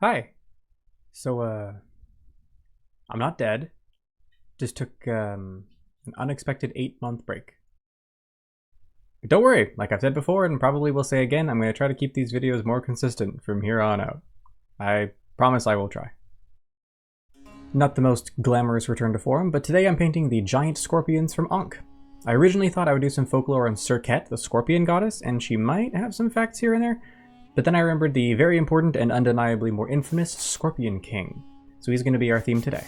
Hi. So, I'm not dead. Just took an unexpected 8-month break. But don't worry, like I've said before and probably will say again, I'm going to try to keep these videos more consistent from here on out. I promise I will try. Not the most glamorous return to form, but today I'm painting the giant scorpions from Ankh. I originally thought I would do some folklore on Serket, the scorpion goddess, and she might have some facts here and there, but then I remembered the very important and undeniably more infamous Scorpion King. So he's going to be our theme today.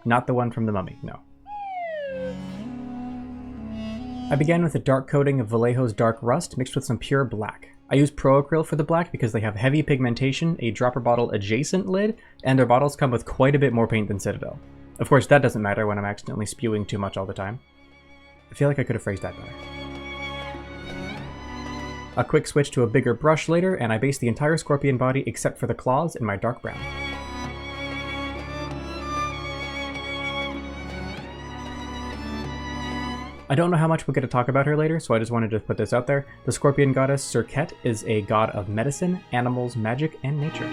Not the one from The Mummy, no. I began with a dark coating of Vallejo's Dark Rust mixed with some pure black. I used Pro Acryl for the black because they have heavy pigmentation, a dropper bottle adjacent lid, and their bottles come with quite a bit more paint than Citadel. Of course, that doesn't matter when I'm accidentally spewing too much all the time. I feel like I could have phrased that better. A quick switch to a bigger brush later, and I based the entire scorpion body except for the claws in my dark brown. I don't know how much we'll get to talk about her later, so I just wanted to put this out there. The scorpion goddess Serket is a god of medicine, animals, magic, and nature.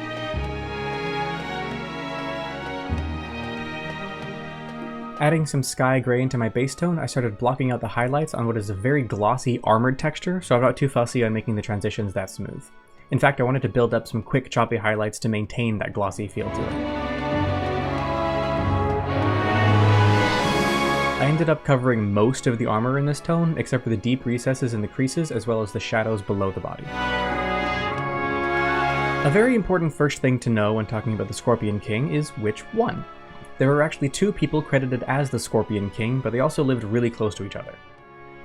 Adding some sky gray into my base tone, I started blocking out the highlights on what is a very glossy armored texture, so I'm not too fussy on making the transitions that smooth. In fact, I wanted to build up some quick choppy highlights to maintain that glossy feel to it. I ended up covering most of the armor in this tone, except for the deep recesses in the creases as well as the shadows below the body. A very important first thing to know when talking about the Scorpion King is which one. There are actually two people credited as the Scorpion King, but they also lived really close to each other.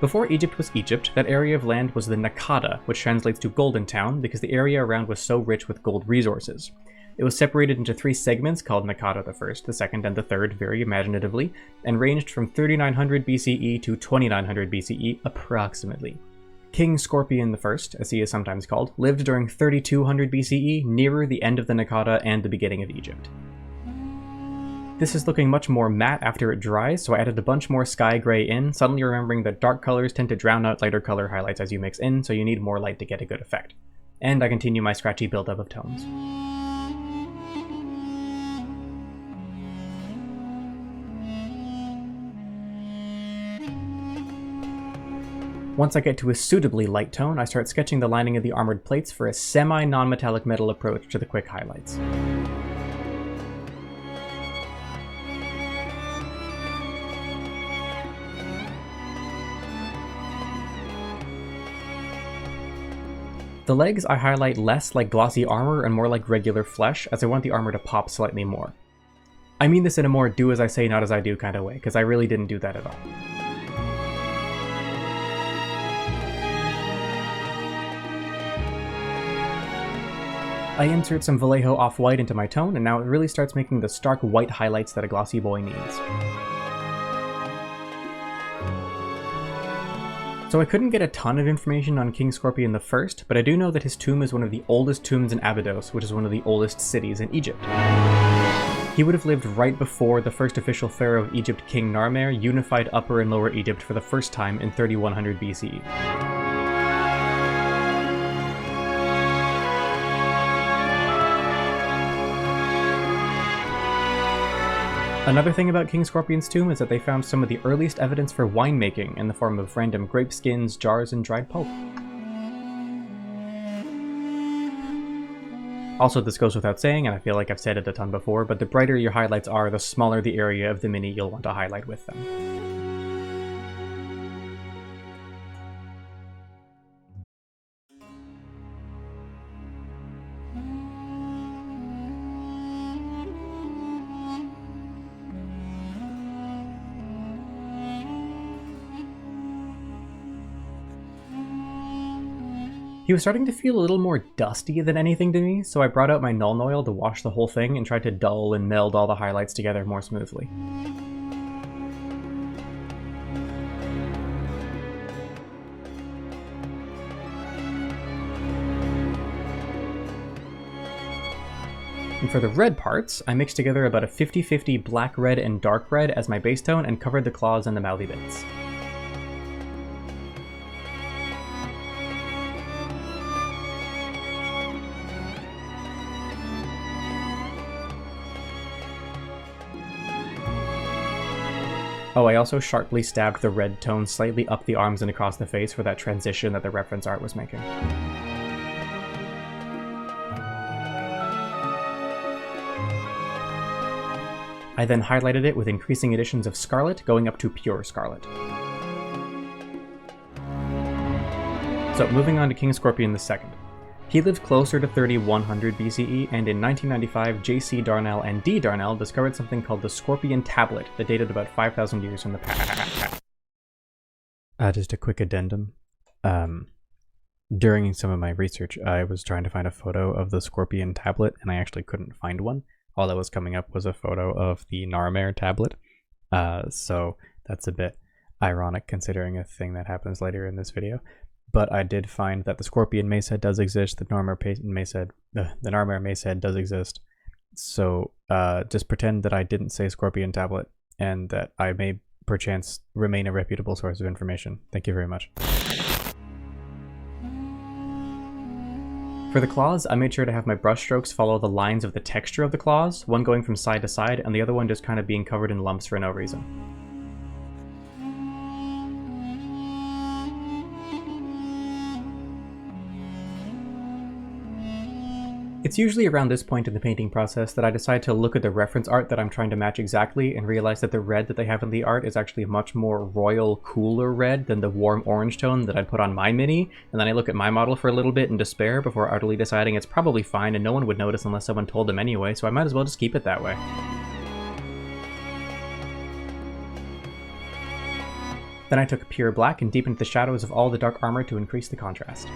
Before Egypt was Egypt, that area of land was the Nakada, which translates to Golden Town because the area around was so rich with gold resources. It was separated into 3 segments called Nakada the First, the Second, and the Third, very imaginatively, and ranged from 3900 BCE to 2900 BCE approximately. King Scorpion I, as he is sometimes called, lived during 3200 BCE, nearer the end of the Nakada and the beginning of Egypt. This is looking much more matte after it dries, so I added a bunch more sky gray in, suddenly remembering that dark colors tend to drown out lighter color highlights as you mix in, so you need more light to get a good effect. And I continue my scratchy buildup of tones. Once I get to a suitably light tone, I start sketching the lining of the armored plates for a semi-non-metallic metal approach to the quick highlights. The legs I highlight less like glossy armor and more like regular flesh, as I want the armor to pop slightly more. I mean this in a more do as I say, not as I do kind of way, because I really didn't do that at all. I insert some Vallejo off-white into my tone, and now it really starts making the stark white highlights that a glossy boy needs. So I couldn't get a ton of information on King Scorpion I, but I do know that his tomb is one of the oldest tombs in Abydos, which is one of the oldest cities in Egypt. He would have lived right before the first official pharaoh of Egypt, King Narmer, unified Upper and Lower Egypt for the first time in 3100 BCE. Another thing about King Scorpion's tomb is that they found some of the earliest evidence for winemaking in the form of random grape skins, jars, and dried pulp. Also, this goes without saying, and I feel like I've said it a ton before, but the brighter your highlights are, the smaller the area of the mini you'll want to highlight with them. He was starting to feel a little more dusty than anything to me, so I brought out my Nuln Oil to wash the whole thing and tried to dull and meld all the highlights together more smoothly. And for the red parts, I mixed together about a 50-50 black red and dark red as my base tone and covered the claws and the mouthy bits. Oh, I also sharply stabbed the red tone slightly up the arms and across the face for that transition that the reference art was making. I then highlighted it with increasing additions of scarlet, going up to pure scarlet. So moving on to King Scorpion II. He lived closer to 3100 BCE, and in 1995, J.C. Darnell and D. Darnell discovered something called the Scorpion Tablet that dated about 5,000 years from the past. Just a quick addendum. During some of my research, I was trying to find a photo of the Scorpion Tablet, and I actually couldn't find one. All that was coming up was a photo of the Narmer tablet. So that's a bit ironic considering a thing that happens later in this video. But I did find that the Scorpion mace head does exist, the Narmer mace head does exist. So just pretend that I didn't say Scorpion tablet and that I may perchance remain a reputable source of information. Thank you very much. For the claws, I made sure to have my brush strokes follow the lines of the texture of the claws, one going from side to side and the other one just kind of being covered in lumps for no reason. It's usually around this point in the painting process that I decide to look at the reference art that I'm trying to match exactly and realize that the red that they have in the art is actually a much more royal, cooler red than the warm orange tone that I'd put on my mini, and then I look at my model for a little bit in despair before utterly deciding it's probably fine and no one would notice unless someone told them anyway, so I might as well just keep it that way. Then I took pure black and deepened the shadows of all the dark armor to increase the contrast.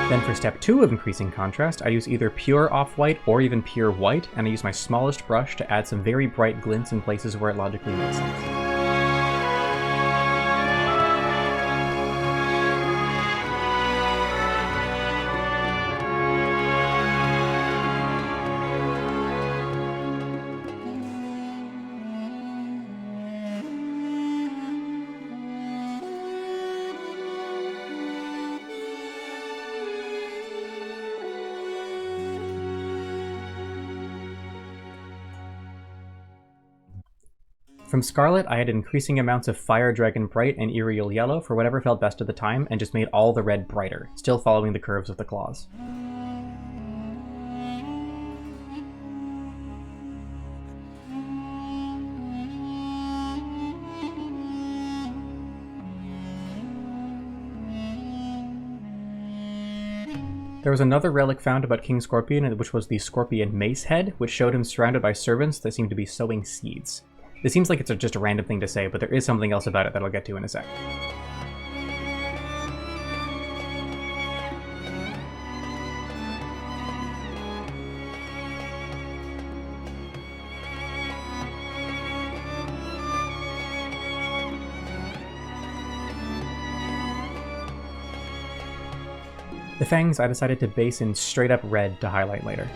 Then for step 2 of increasing contrast, I use either pure off-white or even pure white, and I use my smallest brush to add some very bright glints in places where it logically makes sense. From Scarlet, I added increasing amounts of Fire Dragon Bright and Iriel Yellow for whatever felt best at the time, and just made all the red brighter, still following the curves of the claws. There was another relic found about King Scorpion, which was the Scorpion Mace Head, which showed him surrounded by servants that seemed to be sowing seeds. It seems like it's just a random thing to say, but there is something else about it that I'll get to in a sec. The fangs I decided to base in straight up red to highlight later.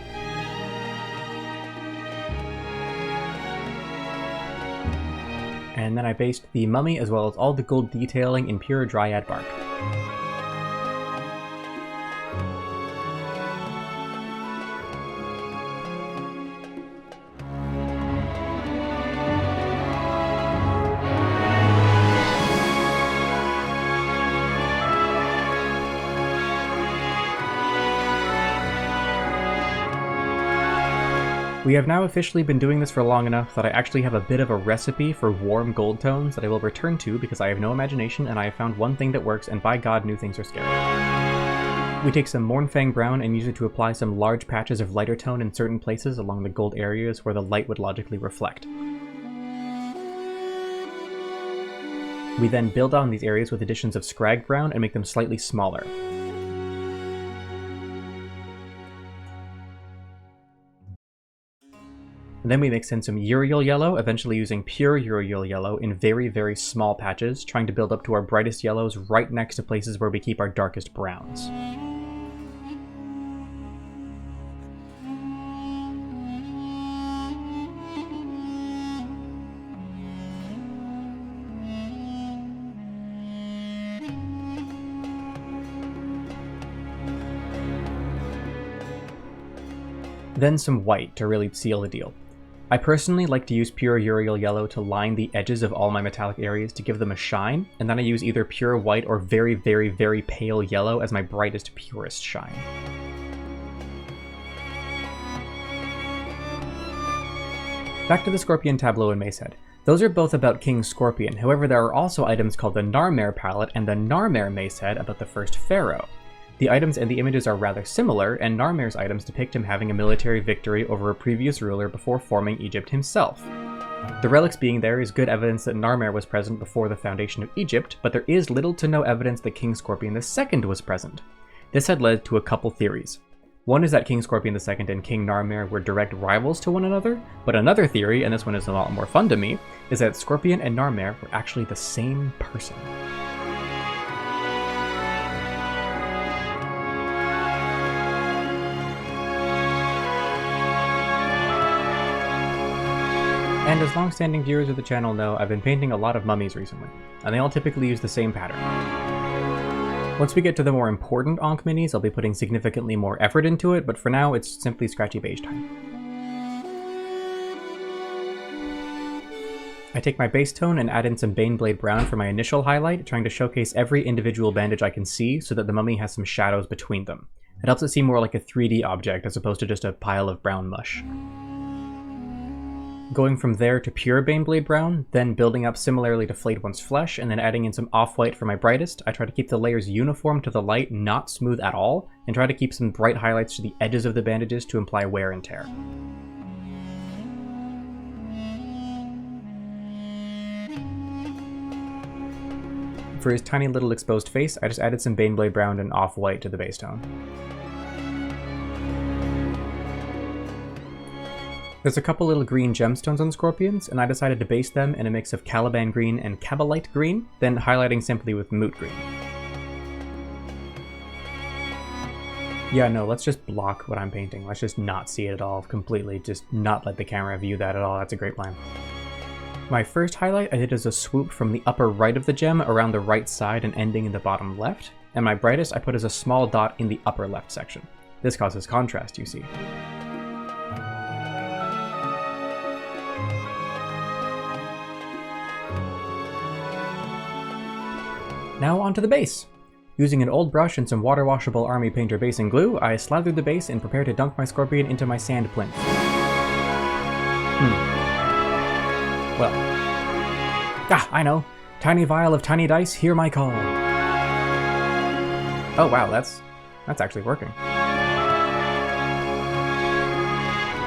And then I based the mummy as well as all the gold detailing in pure dryad bark. We have now officially been doing this for long enough that I actually have a bit of a recipe for warm gold tones that I will return to because I have no imagination and I have found one thing that works, and by God, new things are scary. We take some Mournfang Brown and use it to apply some large patches of lighter tone in certain places along the gold areas where the light would logically reflect. We then build on these areas with additions of Scrag Brown and make them slightly smaller. And then we mix in some Uriel yellow, eventually using pure Uriel yellow in very, very small patches, trying to build up to our brightest yellows right next to places where we keep our darkest browns. Then some white to really seal the deal. I personally like to use pure Uriel yellow to line the edges of all my metallic areas to give them a shine, and then I use either pure white or very, very, very pale yellow as my brightest, purest shine. Back to the Scorpion tableau and Macehead. Those are both about King Scorpion, however there are also items called the Narmer palette and the Narmer Macehead about the first pharaoh. The items and the images are rather similar, and Narmer's items depict him having a military victory over a previous ruler before forming Egypt himself. The relics being there is good evidence that Narmer was present before the foundation of Egypt, but there is little to no evidence that King Scorpion II was present. This had led to a couple theories. One is that King Scorpion II and King Narmer were direct rivals to one another, but another theory, and this one is a lot more fun to me, is that Scorpion and Narmer were actually the same person. And as long-standing viewers of the channel know, I've been painting a lot of mummies recently, and they all typically use the same pattern. Once we get to the more important Ankh minis, I'll be putting significantly more effort into it, but for now it's simply scratchy beige time. I take my base tone and add in some Baneblade Brown for my initial highlight, trying to showcase every individual bandage I can see so that the mummy has some shadows between them. It helps it seem more like a 3D object as opposed to just a pile of brown mush. Going from there to pure Baneblade Brown, then building up similarly to Flayed One's Flesh, and then adding in some off-white for my brightest, I try to keep the layers uniform to the light, not smooth at all, and try to keep some bright highlights to the edges of the bandages to imply wear and tear. For his tiny little exposed face, I just added some Baneblade Brown and off-white to the base tone. There's a couple little green gemstones on Scorpions, and I decided to base them in a mix of Caliban green and Cabalite green, then highlighting simply with Moot green. Yeah, no, let's just block what I'm painting. Let's just not see it at all completely, just not let the camera view that at all. That's a great plan. My first highlight I did as a swoop from the upper right of the gem around the right side and ending in the bottom left, and my brightest I put as a small dot in the upper left section. This causes contrast, you see. Now onto the base. Using an old brush and some water-washable Army Painter basing glue, I slathered the base and prepare to dunk my Scorpion into my sand plinth. Well. I know. Tiny vial of tiny dice, hear my call. Oh wow, that's actually working.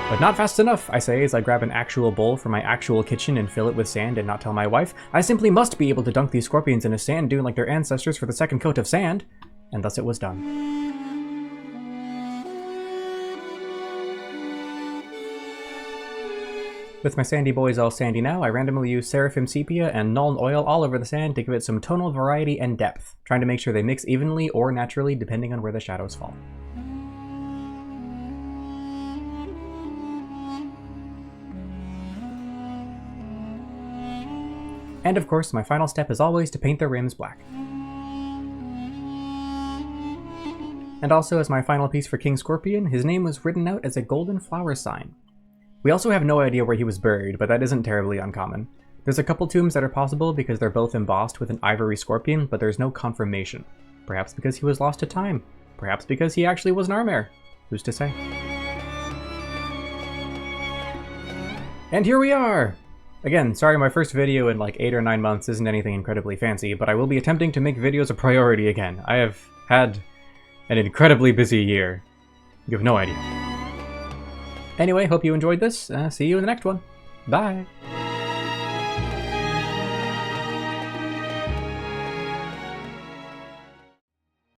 But not fast enough, I say as I grab an actual bowl from my actual kitchen and fill it with sand and not tell my wife. I simply must be able to dunk these Scorpions in a sand dune like their ancestors for the second coat of sand. And thus it was done. With my sandy boys all sandy now, I randomly use Seraphim Sepia and Nuln Oil all over the sand to give it some tonal variety and depth, trying to make sure they mix evenly or naturally depending on where the shadows fall. And of course, my final step is always to paint the rims black. And also, as my final piece for King Scorpion, his name was written out as a golden flower sign. We also have no idea where he was buried, but that isn't terribly uncommon. There's a couple tombs that are possible because they're both embossed with an ivory scorpion, but there's no confirmation. Perhaps because he was lost to time. Perhaps because he actually was Narmer. Who's to say? And here we are! Again, sorry my first video in like 8 or 9 months isn't anything incredibly fancy, but I will be attempting to make videos a priority again. I have had an incredibly busy year. You have no idea. Anyway, hope you enjoyed this. See you in the next one. Bye!